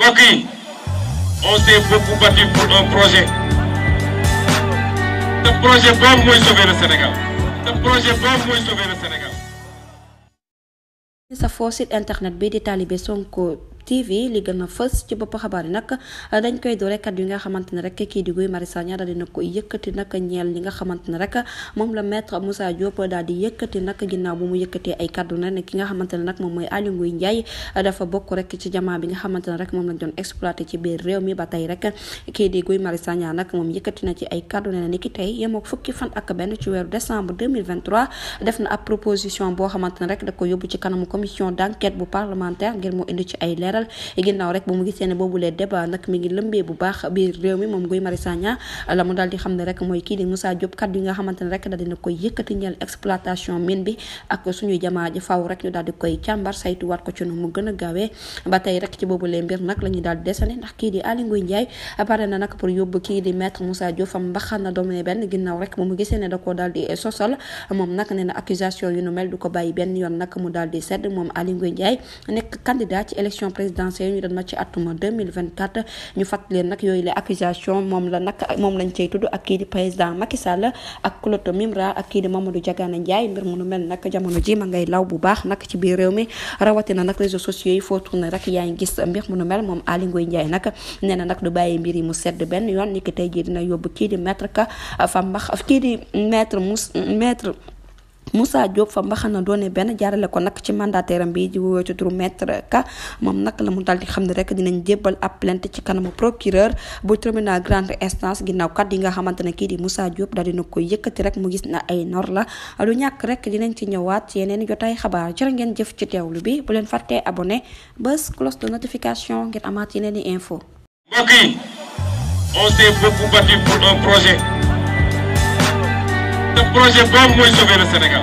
mbokk yi on s'est beaucoup battu pour un projet. Le projet boobu mooy sauver le Sénégal. Le projet boobu mooy sauver le Sénégal. sa foo site internet bi di Talibé Sonko TV li gën a fës ci bopp xabaar yi nag dañ koy doore kat yi nga xamante ne rek kii di Guy Marius Sagna daal dina koy yëkkati nag ñeel li nga xamante ne rek moom la maître Moussa Diop daal di yëkkati nag ginnaaw bu mu yëkkatee ay kaddu na ne ki nga xamante ne nag moom mooy Aly Ngouille Ndiaye dafa bokk rek ci jamaa bi nga xamante ne rek moom lañ doon exploité ci biir réew mi ba tey rek kii di Guy Marius Sagna nag moom yëkkati na ci ay kaddu ne ni ki tey yemook fukki fan ak benn ci weeru décembre 2023 def na ab proposition boo xamante ne rek da ko yóbbu ci kanamu commission d'enquête bu parlementaire ngir mu indi ci ay leeral ginnaaw rek bu mu gisee ne boobu lee débat nag mi ngi lëmbee bu baax biir réew mi moom Guy Marius Sagna la mu daal di xam ne rek mooy kii di Moussa Diop kaddu yi nga xamante ne rek daal dina koy yëkkati ñeel exploitation mine bi ak suñuy jamaa ji faw rek ñu daal di koy càmbar saytuwaat ko ci nu mu gën a gaawee ba tey rek ci boobu lee mbir nag la ñuy daal di desane ndax kii di Aly Ngouille Ndiaye pare na nag pour yóbbu kii di maître Moussa Diop fam mbaxal na doomee benn ginnaaw rek bu mu gisee ne da koo daal di sosal moom nag nee na accusation yu nu mel du ko bàyyi benn yoon nag mu daal di sedd moom Aly Ngouille Ndiaye nekk candidat ci élection présidentielle ñu doon ma ci atum 2024 ñu fàttali leen nag yooyu les accusations moom lañ cay tudd ak kii di président Macky Sall ak Claude Mimra ak kii di Mamadou Diagana Ndiaye mbir mu nu mel nag jamono ji ma ngay law bu baax nag ci biir réew mi rawatina nag réseaux sociaux yi foo tourné rek yaa ngi gis mbir mu nu mel moom Aly Ngouille Ndiaye nag nee na nag du bàyyi mbir yi mu sedd benn yoon ni ki tey jii dina yóbbu kii di maître Moussa Diop fa mbaxana doone benn jaarale ko nag ci mandataire am bi di wuyoo ci turu maître Ka moom nag la mu daal di xam ne rek dinañ jébbal ab plainte ci kanamu procureur bu tribunal grande instance ginnaaw kat yi nga xamante ne kii di Moussa Diop daal dina koy yëkkati rek mu gis na ay nor la lu ñàkk rek dinañ ci ñëwaat ci yeneen jotaay xabaar jërë ngeen jëf ci teewlu bi bu leen fàttee abonné bës cloche de notification ngir amaat yeneen i info. mbokk yi on s'est beaucoup battu pour un projet. Le projet boobu mooy sauver le Sénégal.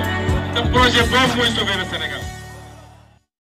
Le projet boobu mooy sauver le Sénégal.